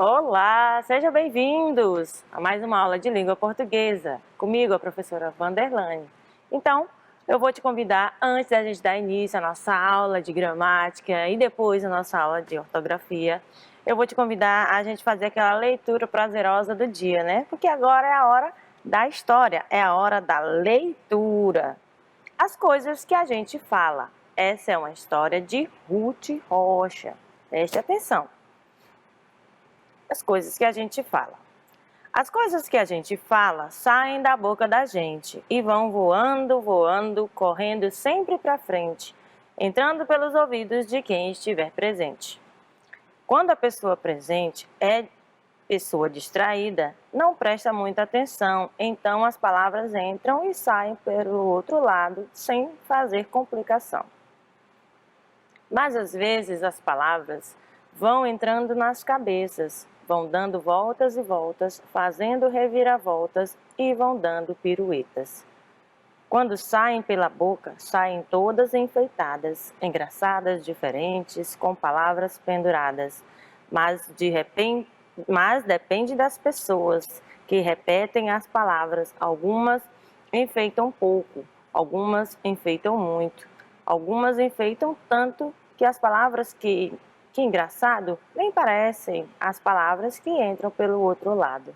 Olá, sejam bem-vindos a mais uma aula de língua portuguesa, comigo, a professora Vanderlane. Então, eu vou te convidar, antes da gente dar início à nossa aula de gramática e depois à nossa aula de ortografia, eu vou te convidar a gente fazer aquela leitura prazerosa do dia, né? Porque agora é a hora da história, é a hora da leitura. As coisas que a gente fala. Essa é uma história de Ruth Rocha. Preste atenção. As coisas que a gente fala. As coisas que a gente fala saem da boca da gente e vão voando, voando, correndo sempre para frente, entrando pelos ouvidos de quem estiver presente. Quando a pessoa presente é pessoa distraída, não presta muita atenção, então as palavras entram e saem pelo outro lado sem fazer complicação. Mas às vezes as palavras vão entrando nas cabeças, vão dando voltas e voltas, fazendo reviravoltas e vão dando piruetas. Quando saem pela boca, saem todas enfeitadas, engraçadas, diferentes, com palavras penduradas. Mas depende das pessoas que repetem as palavras. Algumas enfeitam pouco, algumas enfeitam muito, algumas enfeitam tanto que as palavras que engraçado, nem parecem as palavras que entram pelo outro lado.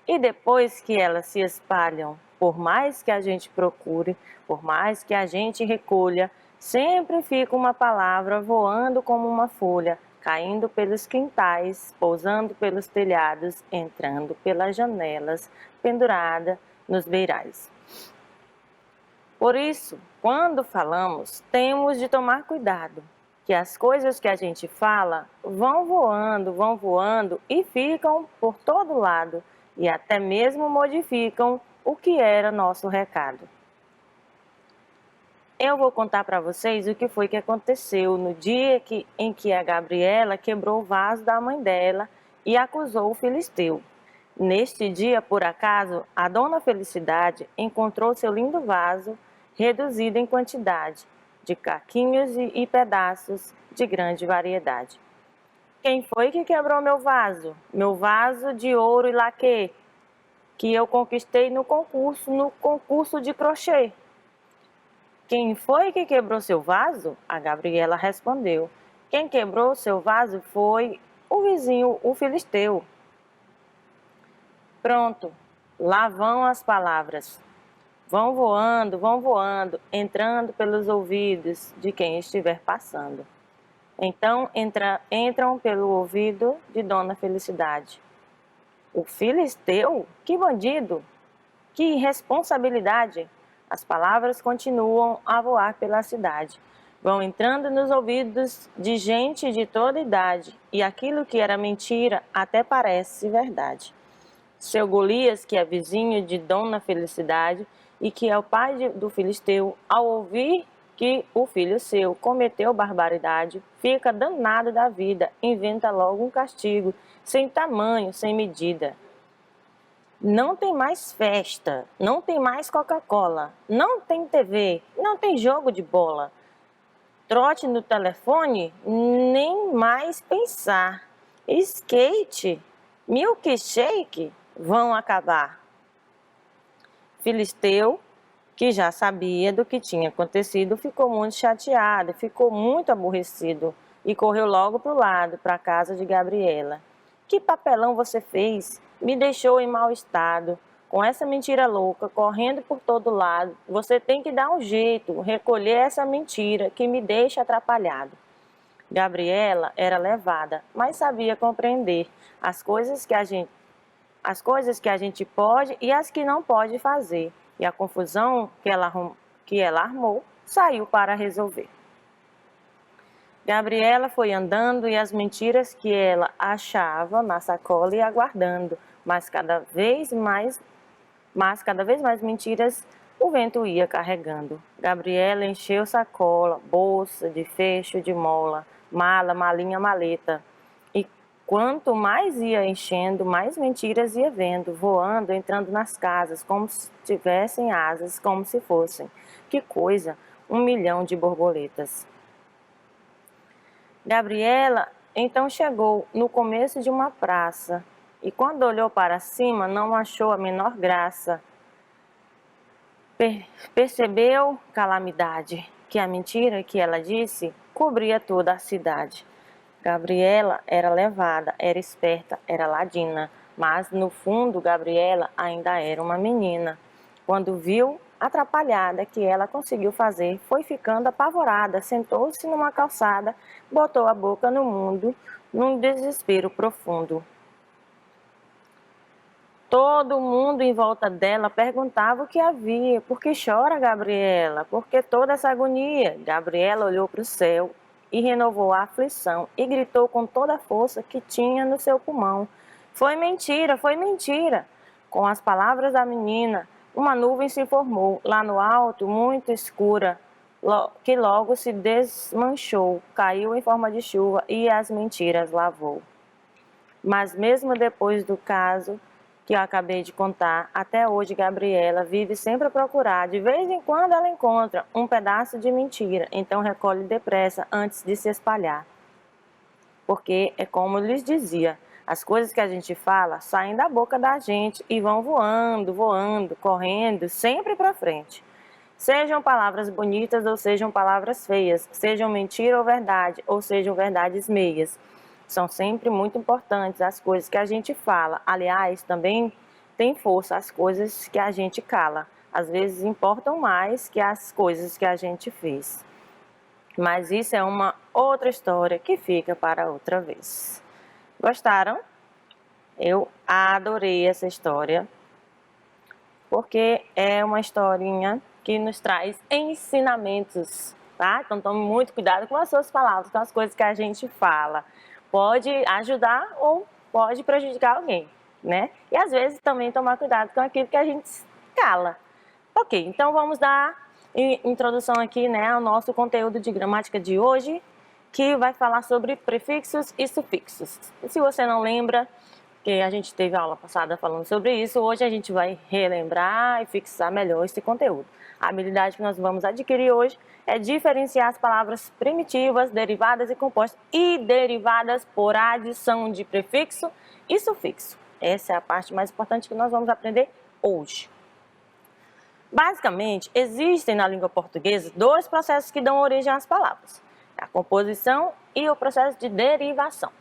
E depois que elas se espalham, por mais que a gente procure, por mais que a gente recolha, sempre fica uma palavra voando como uma folha, caindo pelos quintais, pousando pelos telhados, entrando pelas janelas, pendurada nos beirais. Por isso, quando falamos, temos de tomar cuidado, que as coisas que a gente fala vão voando e ficam por todo lado e até mesmo modificam o que era nosso recado. Eu vou contar para vocês o que foi que aconteceu no dia em que a Gabriela quebrou o vaso da mãe dela e acusou o filisteu. Neste dia, por acaso, a dona Felicidade encontrou seu lindo vaso reduzido em quantidade, de caquinhos e pedaços de grande variedade. Quem foi que quebrou meu vaso? Meu vaso de ouro e laque, que eu conquistei no concurso de crochê. Quem foi que quebrou seu vaso? A Gabriela respondeu. Quem quebrou seu vaso foi o vizinho, o filisteu. Pronto, lá vão as palavras. Vão voando, entrando pelos ouvidos de quem estiver passando. Então entram pelo ouvido de Dona Felicidade. O filisteu? Que bandido! Que irresponsabilidade! As palavras continuam a voar pela cidade. Vão entrando nos ouvidos de gente de toda idade, e aquilo que era mentira até parece verdade. Seu Golias, que é vizinho de Dona Felicidade e que é o pai do filisteu, ao ouvir que o filho seu cometeu barbaridade, fica danado da vida, inventa logo um castigo, sem tamanho, sem medida. Não tem mais festa, não tem mais Coca-Cola, não tem TV, não tem jogo de bola. Trote no telefone, nem mais pensar. Skate, milkshake vão acabar. Filisteu, que já sabia do que tinha acontecido, ficou muito chateado, ficou muito aborrecido e correu logo para o lado, para a casa de Gabriela. Que papelão você fez? Me deixou em mau estado. Com essa mentira louca, correndo por todo lado, você tem que dar um jeito, recolher essa mentira que me deixa atrapalhado. Gabriela era levada, mas sabia compreender as coisas que a gente pode e as que não pode fazer. E a confusão que ela armou saiu para resolver. Gabriela foi andando e as mentiras que ela achava na sacola ia guardando, mas cada vez mais mentiras o vento ia carregando. Gabriela encheu sacola, bolsa de fecho de mola, mala, malinha, maleta. E quanto mais ia enchendo, mais mentiras ia vendo, voando, entrando nas casas, como se tivessem asas, como se fossem. Que coisa! 1 milhão de borboletas. Gabriela Então chegou no começo de uma praça, e quando olhou para cima não achou a menor graça. Percebeu calamidade, que a mentira que ela disse cobria toda a cidade. Gabriela era levada, era esperta, era ladina, mas no fundo Gabriela ainda era uma menina. Quando viu atrapalhada que ela conseguiu fazer, foi ficando apavorada, sentou-se numa calçada, botou a boca no mundo, num desespero profundo. Todo mundo em volta dela perguntava o que havia. Por que chora, Gabriela? Por que toda essa agonia? Gabriela olhou para o céu e renovou a aflição e gritou com toda a força que tinha no seu pulmão. Foi mentira, foi mentira. Com as palavras da menina, uma nuvem se formou lá no alto, muito escura, que logo se desmanchou, caiu em forma de chuva e as mentiras lavou. Mas mesmo depois do caso que eu acabei de contar, até hoje Gabriela vive sempre a procurar. De vez em quando ela encontra um pedaço de mentira, então recolhe depressa antes de se espalhar. Porque é como eu lhes dizia, as coisas que a gente fala saem da boca da gente e vão voando, voando, correndo, sempre para frente. Sejam palavras bonitas ou sejam palavras feias, sejam mentira ou verdade, ou sejam verdades meias. São sempre muito importantes as coisas que a gente fala. Aliás, também tem força as coisas que a gente cala. Às vezes importam mais que as coisas que a gente fez. Mas isso é uma outra história que fica para outra vez. Gostaram? Eu adorei essa história, porque é uma historinha que nos traz ensinamentos, tá? Então tome muito cuidado com as suas palavras, com as coisas que a gente fala. Pode ajudar ou pode prejudicar alguém, né? E às vezes também tomar cuidado com aquilo que a gente cala. Ok, então vamos dar introdução aqui, né, ao nosso conteúdo de gramática de hoje, que vai falar sobre prefixos e sufixos. E se você não lembra, que a gente teve a aula passada falando sobre isso, hoje a gente vai relembrar e fixar melhor esse conteúdo. A habilidade que nós vamos adquirir hoje é diferenciar as palavras primitivas, derivadas e compostas e derivadas por adição de prefixo e sufixo. Essa é a parte mais importante que nós vamos aprender hoje. Basicamente, existem na língua portuguesa dois processos que dão origem às palavras: a composição e o processo de derivação.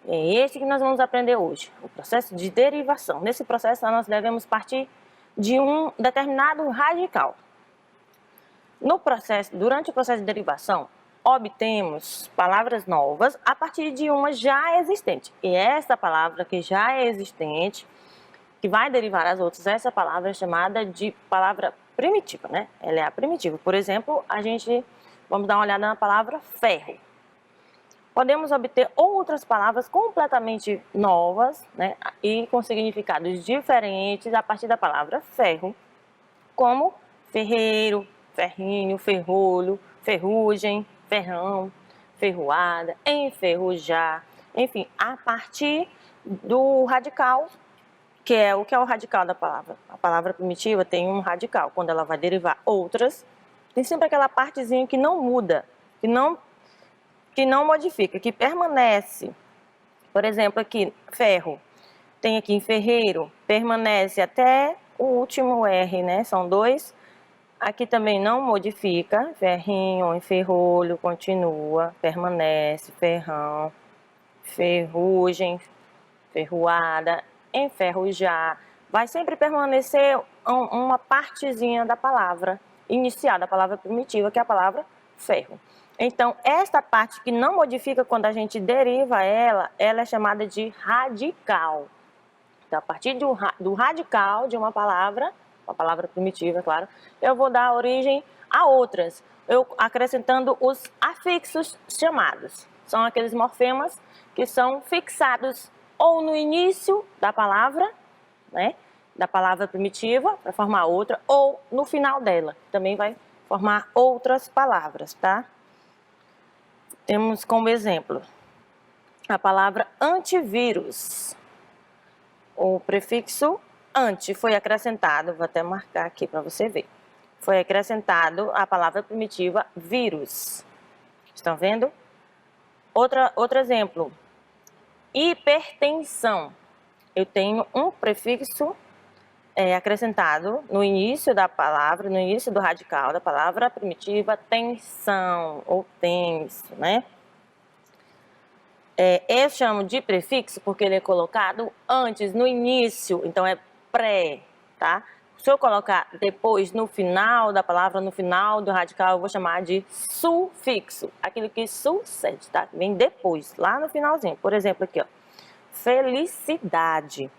É esse que nós vamos aprender hoje, o processo de derivação. Nesse processo, nós devemos partir de um determinado radical. Durante o processo de derivação, obtemos palavras novas a partir de uma já existente. E essa palavra que já é existente, que vai derivar as outras, essa palavra é chamada de palavra primitiva, né? Ela é a primitiva. Por exemplo, vamos dar uma olhada na palavra ferro. Podemos obter outras palavras completamente novas, né, e com significados diferentes a partir da palavra ferro, como ferreiro, ferrinho, ferrolho, ferrugem, ferrão, ferroada, enferrujar, enfim, a partir do radical, que é o radical da palavra. A palavra primitiva tem um radical, quando ela vai derivar outras, tem sempre aquela partezinha que não muda, que não modifica, que permanece. Por exemplo, aqui, ferro, tem aqui em ferreiro, permanece até o último R, né? São dois. Aqui também não modifica, ferrinho, enferrolho, continua, permanece, ferrão, ferrugem, ferroada, enferrujar. Vai sempre permanecer uma partezinha da palavra inicial, da palavra primitiva, que é a palavra ferro. Então, esta parte que não modifica quando a gente deriva ela é chamada de radical. Então, a partir do radical de uma palavra primitiva, claro, eu vou dar origem a outras, eu acrescentando os afixos chamados. São aqueles morfemas que são fixados ou no início da palavra, né, da palavra primitiva, para formar outra, ou no final dela, também vai formar outras palavras, tá? Temos como exemplo a palavra antivírus. O prefixo anti foi acrescentado, vou até marcar aqui para você ver. Foi acrescentado a palavra primitiva vírus. Estão vendo? Outro exemplo, hipertensão. Eu tenho um prefixo acrescentado no início da palavra, no início do radical da palavra primitiva, tensão ou tenso, né? Eu chamo de prefixo porque ele é colocado antes, no início, então é pré, tá? Se eu colocar depois, no final da palavra, no final do radical, eu vou chamar de sufixo, aquilo que sucede, tá? Vem depois, lá no finalzinho. Por exemplo, aqui, ó, felicidade.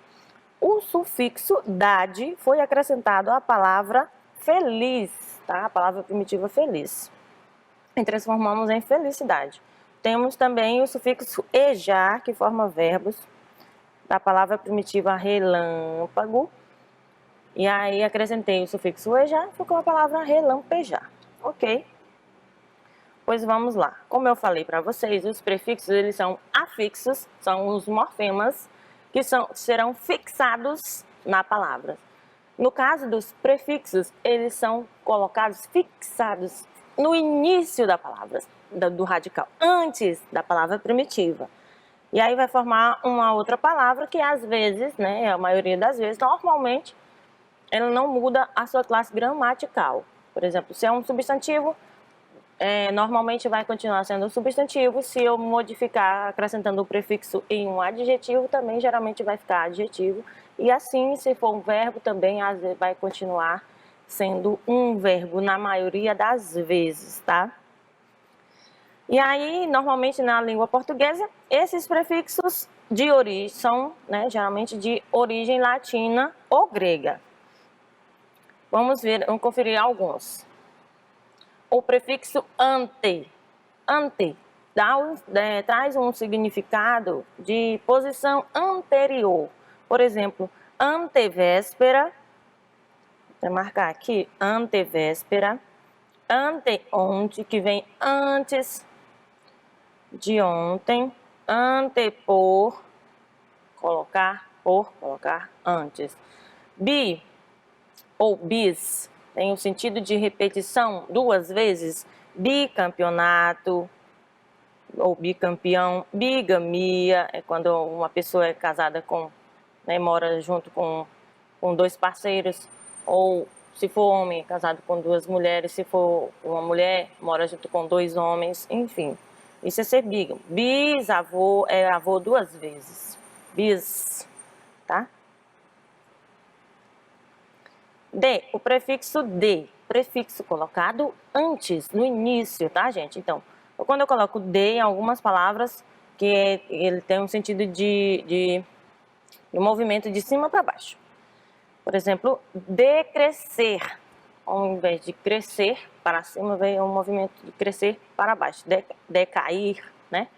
O sufixo dade foi acrescentado à palavra feliz, tá? A palavra primitiva feliz. E transformamos em felicidade. Temos também o sufixo ejar, que forma verbos, da palavra primitiva relâmpago. E aí acrescentei o sufixo ejar, ficou a palavra relampejar. Ok? Pois vamos lá. Como eu falei para vocês, os prefixos eles são afixos, são os morfemas que serão fixados na palavra. No caso dos prefixos, eles são colocados, fixados no início da palavra, do radical, antes da palavra primitiva. E aí vai formar uma outra palavra que às vezes, né, a maioria das vezes, normalmente, ela não muda a sua classe gramatical. Por exemplo, se é um substantivo, normalmente vai continuar sendo um substantivo. Se eu modificar acrescentando o prefixo em um adjetivo, também geralmente vai ficar adjetivo. E assim, se for um verbo, também às vezes vai continuar sendo um verbo na maioria das vezes, tá? E aí, normalmente na língua portuguesa, esses prefixos de origem são, né, geralmente de origem latina ou grega. Vamos conferir alguns. O prefixo ante. Ante traz um significado de posição anterior. Por exemplo, antevéspera, vou marcar aqui, antevéspera, anteontem, que vem antes de ontem, antepor, colocar antes. Bi ou bis tem o sentido de repetição duas vezes, bicampeonato ou bicampeão, bigamia, é quando uma pessoa é casada com, né, mora junto com dois parceiros, ou se for homem, é casado com duas mulheres, se for uma mulher, mora junto com dois homens, enfim. Isso é ser bígamo. Bisavô é avô duas vezes. Bis, tá? De, o prefixo de, prefixo colocado antes, no início, tá, gente? Então, quando eu coloco de em algumas palavras, ele tem um sentido de movimento de cima para baixo. Por exemplo, decrescer. Ao invés de crescer para cima, vem um movimento de crescer para baixo. Decair, né?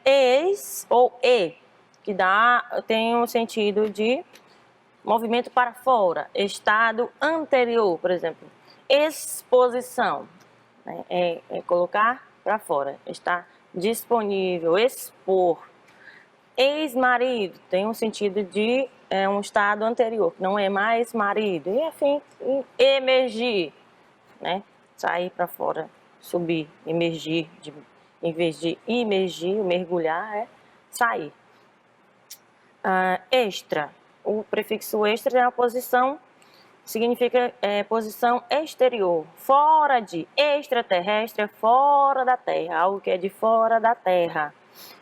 Ex ou e, que tem um sentido de movimento para fora. Estado anterior, por exemplo. Exposição, né? É colocar para fora. Está disponível, expor. Ex-marido tem um sentido de um estado anterior, que não é mais marido. E enfim, emergir, né? Sair para fora, subir, emergir, em vez de imergir, mergulhar, é sair. Extra, o prefixo extra é uma posição, significa posição exterior, fora de, extraterrestre é fora da Terra, algo que é de fora da Terra.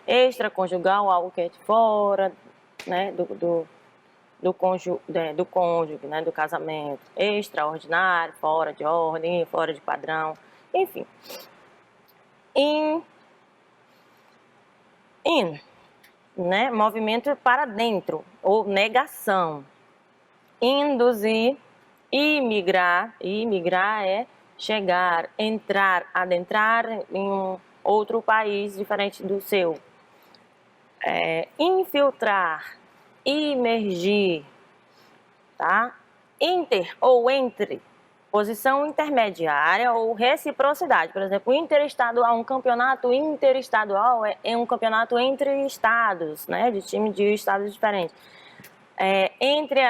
Extraconjugal, algo que é de fora, né, do cônjuge, né, do casamento. Extraordinário, fora de ordem, fora de padrão, enfim. In, né, movimento para dentro, ou negação. Induzir, imigrar é chegar, entrar, adentrar em um outro país diferente do seu. Infiltrar, imergir, tá? Inter ou entre, posição intermediária ou reciprocidade. Por exemplo, interestadual, um campeonato interestadual é um campeonato entre estados, né? De time de estados diferentes. Entre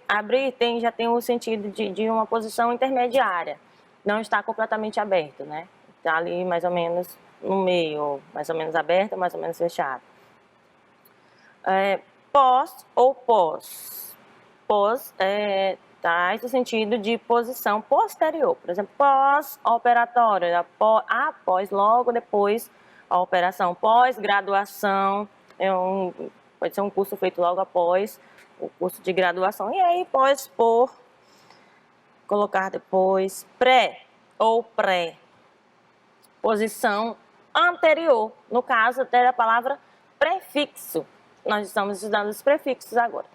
abrir já tem o sentido de uma posição intermediária. Não está completamente aberto, né? Está ali mais ou menos no meio, mais ou menos aberta, mais ou menos fechada. Pós ou pós. Pós traz o sentido de posição posterior. Por exemplo, pós-operatório, após, logo depois a operação. Pós-graduação, pode ser um curso feito logo após o curso de graduação. E aí, por colocar depois. Pré ou pré. Posição anterior. No caso, até a palavra prefixo. Nós estamos estudando os prefixos agora.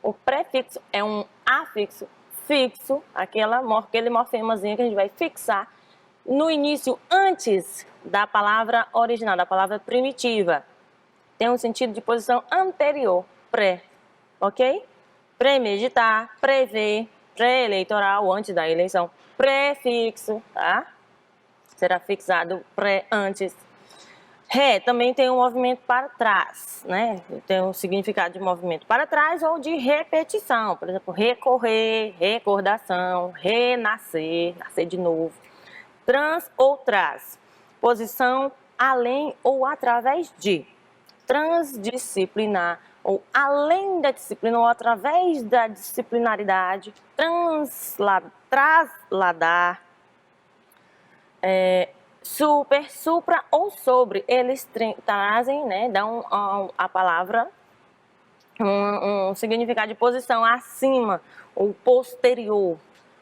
O prefixo é um afixo fixo, aquele morfemazinho que a gente vai fixar no início, antes da palavra original, da palavra primitiva. Tem um sentido de posição anterior, pré, ok? Premeditar, prever, pré-eleitoral, antes da eleição. Prefixo, tá? Será fixado pré, antes. Ré também tem um movimento para trás, né? Tem um significado de movimento para trás ou de repetição. Por exemplo, recorrer, recordação, renascer, nascer de novo. Trans ou traz. Posição além ou através de. Transdisciplinar ou além da disciplina ou através da disciplinaridade. Trasladar. Super, supra ou sobre, eles trazem, né, dão a palavra um significado de posição acima ou posterior.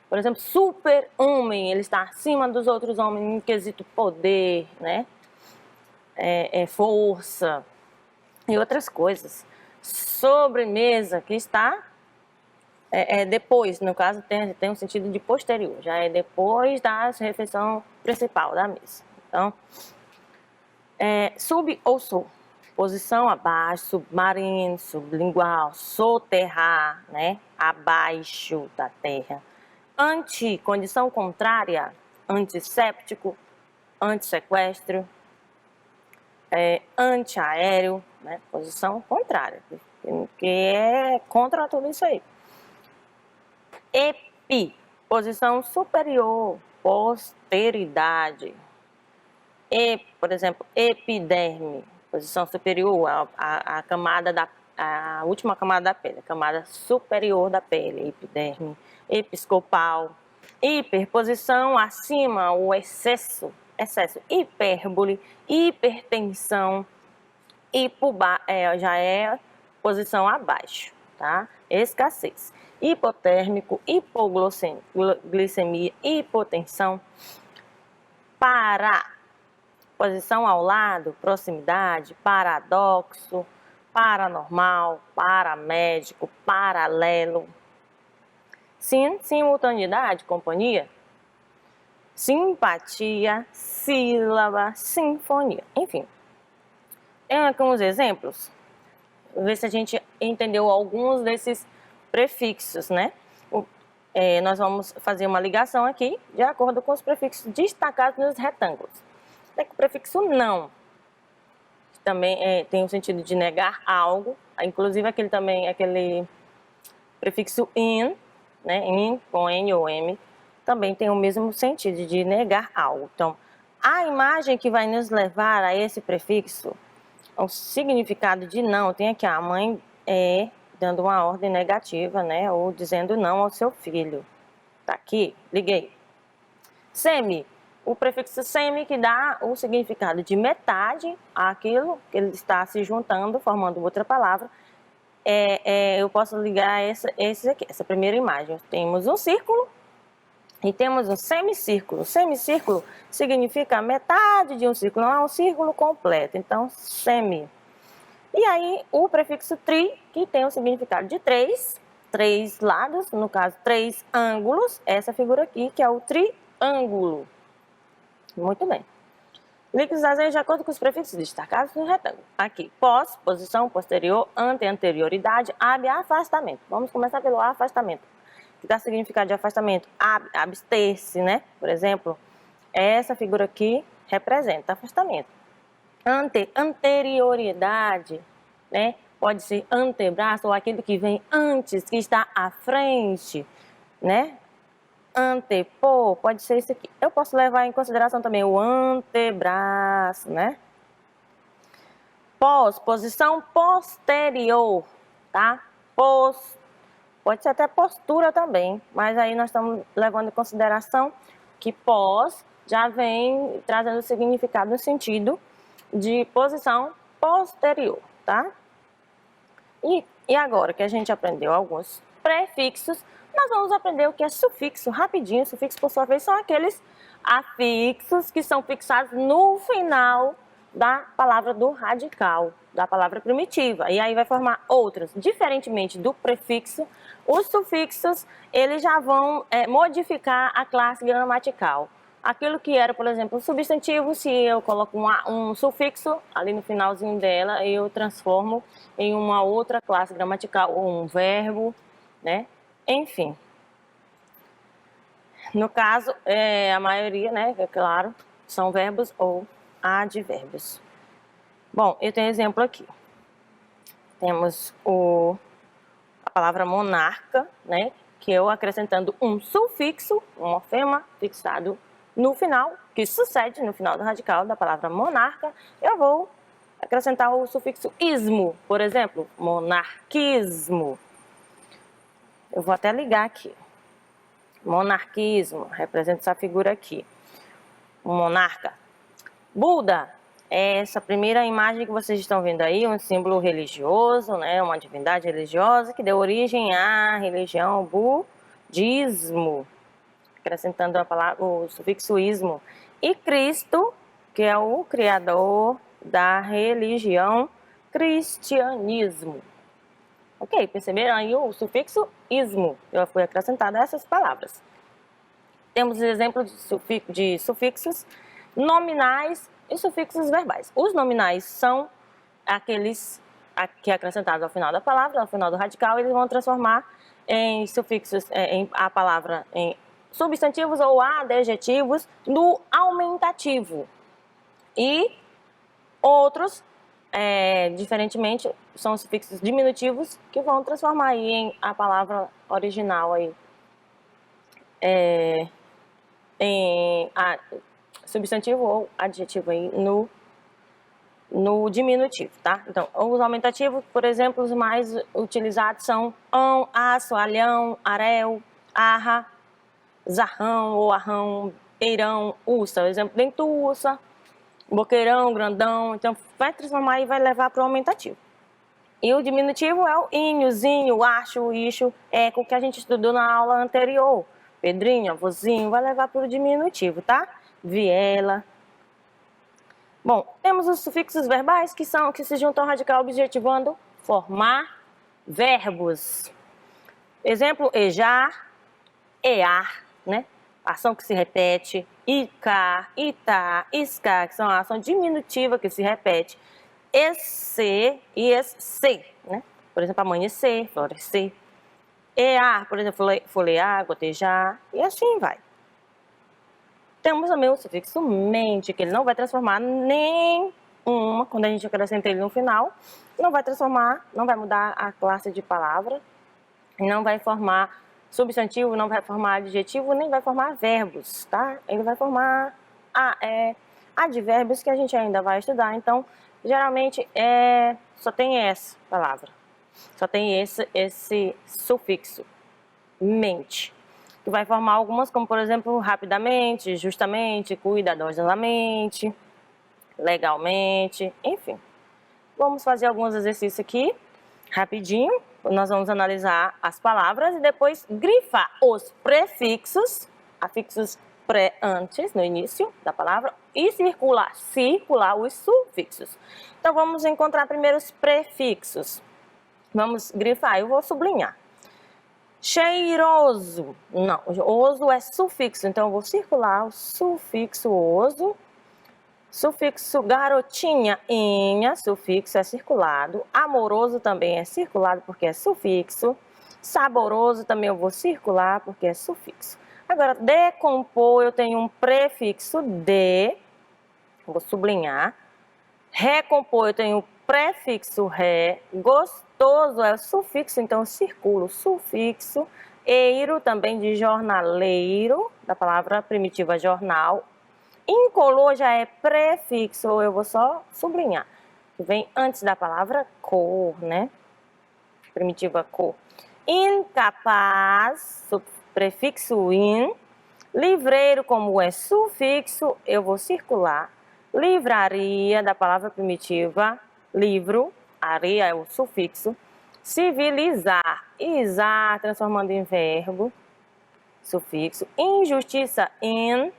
Por exemplo, super-homem, ele está acima dos outros homens em quesito poder, né, força e outras coisas. Sobremesa, que está depois, no caso tem um sentido de posterior, já é depois da refeição principal da mesa. Então, sub ou so, posição abaixo, submarino, sublingual, soterrar, né, abaixo da terra. Anti, condição contrária, antisséptico, antissequestro, antiaéreo, né, posição contrária, que é contra tudo isso aí. Epi, posição superior, posteridade. Por exemplo, epiderme, posição superior, a camada a última camada da pele, a camada superior da pele, epiderme. Episcopal. Hiper, posição acima, o excesso. Hipérbole, hipertensão. Já é posição abaixo, tá? Escassez. Hipotérmico, hipoglicemia, hipotensão. Para, posição ao lado, proximidade, paradoxo, paranormal, paramédico, paralelo. Simultaneidade, companhia. Simpatia, sílaba, sinfonia. Enfim, tem aqui uns exemplos. Vamos ver se a gente entendeu alguns desses prefixos, né? Nós vamos fazer uma ligação aqui de acordo com os prefixos destacados nos retângulos. O prefixo não, que também tem o sentido de negar algo, inclusive aquele prefixo in, né? In com N ou M, também tem o mesmo sentido de negar algo. Então, a imagem que vai nos levar a esse prefixo, o significado de não, tem aqui a mãe dando uma ordem negativa, né, ou dizendo não ao seu filho. Tá aqui, liguei. Semi, o prefixo semi que dá o significado de metade àquilo que ele está se juntando, formando outra palavra. Eu posso ligar essa primeira imagem. Temos um círculo e temos um semicírculo. Semicírculo significa metade de um círculo, não é um círculo completo. Então, semi. E aí, o prefixo tri, que tem o significado de três lados, no caso, três ângulos. Essa figura aqui, que é o triângulo. Muito bem. Ligue os desenhos de acordo com os prefixos destacados no retângulo. Aqui, pós, posição, posterior, ante, anterioridade, ab, afastamento. Vamos começar pelo afastamento. Que dá significado de afastamento? Abster-se, né? Por exemplo, essa figura aqui representa afastamento. Anterioridade, né? Pode ser antebraço ou aquilo que vem antes, que está à frente, né? antepor, pode ser isso aqui. Eu posso levar em consideração também o antebraço, né? Pós, posição posterior, tá? Pós, pode ser até postura também, mas aí nós estamos levando em consideração que pós já vem trazendo significado no sentido de posição posterior, tá? E agora que a gente aprendeu alguns prefixos, nós vamos aprender o que é sufixo rapidinho. Sufixo, por sua vez, são aqueles afixos que são fixados no final da palavra do radical, da palavra primitiva. E aí vai formar outros. Diferentemente do prefixo, os sufixos, eles já vão modificar a classe gramatical. Aquilo que era, por exemplo, um substantivo, se eu coloco um sufixo ali no finalzinho dela, eu transformo em uma outra classe gramatical, ou um verbo, né? Enfim. No caso, a maioria, né, é claro, são verbos ou advérbios. Bom, eu tenho exemplo aqui. Temos a palavra monarca, né, que eu acrescentando um sufixo, um morfema fixado no final, que sucede no final do radical da palavra monarca, eu vou acrescentar o sufixo ismo, por exemplo, monarquismo. Eu vou até ligar aqui. Monarquismo, representa essa figura aqui. O monarca. Buda, é essa primeira imagem que vocês estão vendo aí, um símbolo religioso, né, uma divindade religiosa que deu origem à religião budismo, acrescentando a palavra, o sufixo ismo. E Cristo, que é o criador da religião cristianismo. Ok, perceberam aí o sufixo ismo? Eu fui acrescentado a essas palavras. Temos exemplos de sufixos nominais e sufixos verbais. Os nominais são aqueles que acrescentados ao final da palavra, ao final do radical, eles vão transformar em sufixos, a palavra em substantivos ou adjetivos no aumentativo. E outros, diferentemente, são sufixos diminutivos que vão transformar aí em a palavra original aí, em substantivo ou adjetivo aí no diminutivo, tá? Então, os aumentativos, por exemplo, os mais utilizados são ão, aço, alhão, arel, arra, zarrão ou arrão, eirão, ursa. Por exemplo, dentuça, boqueirão, grandão. Então, vai transformar e vai levar para o aumentativo. E o diminutivo é o inho, zinho, acho, ixo, eco, que a gente estudou na aula anterior. Pedrinho, avôzinho, vai levar para o diminutivo, tá? Viela. Bom, temos os sufixos verbais que se juntam ao radical objetivando formar verbos. Exemplo, ejar, ear, né? Ação que se repete, icar, itar, iscar, que são a ação diminutiva que se repete. Esse e esse, né? Por exemplo, amanhecer, florescer. Ear, por exemplo, folhear, gotejar, e assim vai. Temos também o sufixo mente, que ele não vai transformar nenhuma, quando a gente acrescenta ele no final, não vai transformar, não vai mudar a classe de palavra, não vai formar substantivo, não vai formar adjetivo, nem vai formar verbos, tá? Ele vai formar advérbios que a gente ainda vai estudar, então, geralmente, só tem essa palavra, só tem esse sufixo, mente, que vai formar algumas, como por exemplo, rapidamente, justamente, cuidadosamente, legalmente, enfim. Vamos fazer alguns exercícios aqui, rapidinho. Nós vamos analisar as palavras e depois grifar os prefixos, afixos antes, no início da palavra, e circular os sufixos. Então, vamos encontrar primeiro os prefixos. Vamos grifar, eu vou sublinhar. Cheiroso, não, oso é sufixo, então eu vou circular o sufixo oso. Sufixo garotinha, inha, sufixo é circulado. Amoroso também é circulado porque é sufixo. Saboroso também eu vou circular porque é sufixo. Agora, decompor, eu tenho um prefixo de, vou sublinhar. Recompor, eu tenho o prefixo ré. Gostoso é o sufixo, então eu circulo o sufixo. Eiro, também de jornaleiro, da palavra primitiva jornal. Incolor já é prefixo, eu vou só sublinhar, que vem antes da palavra cor, né? Primitiva cor. Incapaz, prefixo in. Livreiro, como é sufixo, eu vou circular. Livraria, da palavra primitiva livro, areia é o sufixo. Civilizar, izar, transformando em verbo, sufixo. Injustiça, in.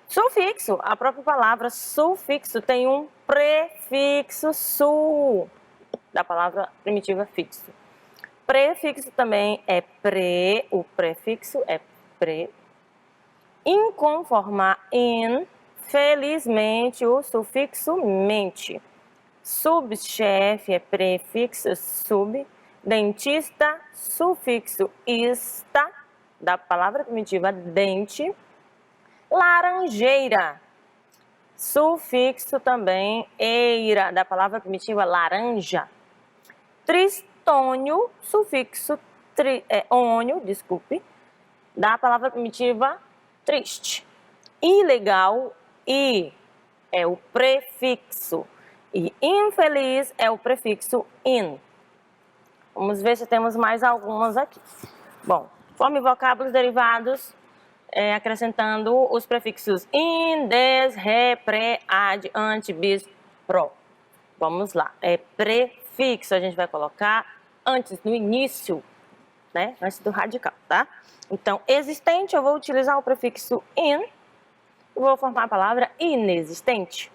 Sufixo, a própria palavra sufixo tem um prefixo su, da palavra primitiva fixo. Prefixo também é pre, o prefixo é pre. Inconformar, in. Felizmente, o sufixo mente. Subchefe é prefixo sub. Dentista, sufixo ista, da palavra primitiva dente. Laranjeira, sufixo também eira, da palavra primitiva laranja. Tristônio, sufixo ônio, desculpe, da palavra primitiva triste. Ilegal, i é o prefixo e infeliz é o prefixo in. Vamos ver se temos mais algumas aqui. Bom, forme vocábulos derivados, acrescentando os prefixos in, des, re, pre, ad, ante, bis, pro. Vamos lá, é prefixo, a gente vai colocar antes, no início, né? Antes do radical, tá? Então, existente, eu vou utilizar o prefixo in, vou formar a palavra inexistente.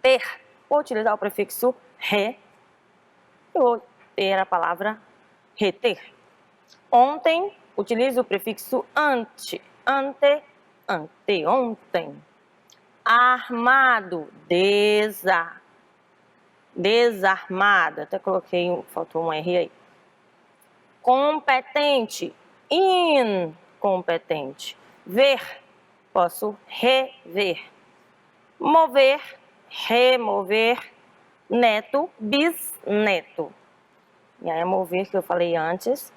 Ter, vou utilizar o prefixo re, eu vou ter a palavra reter. Ontem, utilizo o prefixo ante, anteontem. Armado, desarmado, até coloquei, faltou um R aí. Competente, incompetente. Ver, posso rever. Mover, remover. Neto, bisneto. E aí, mover, que eu falei antes,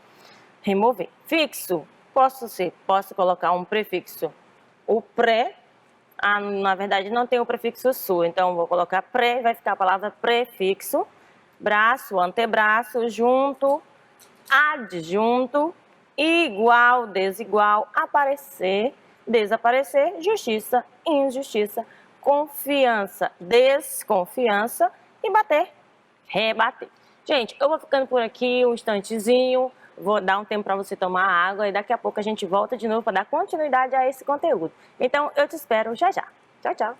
remover. Fixo, posso colocar um prefixo. O pré, na verdade não tem o prefixo su, então vou colocar pré, vai ficar a palavra prefixo. Braço, antebraço, junto, adjunto, igual, desigual, aparecer, desaparecer, justiça, injustiça, confiança, desconfiança e bater, rebater. Gente, eu vou ficando por aqui um instantezinho, vou dar um tempo para você tomar água e daqui a pouco a gente volta de novo para dar continuidade a esse conteúdo. Então, eu te espero já já. Tchau, tchau.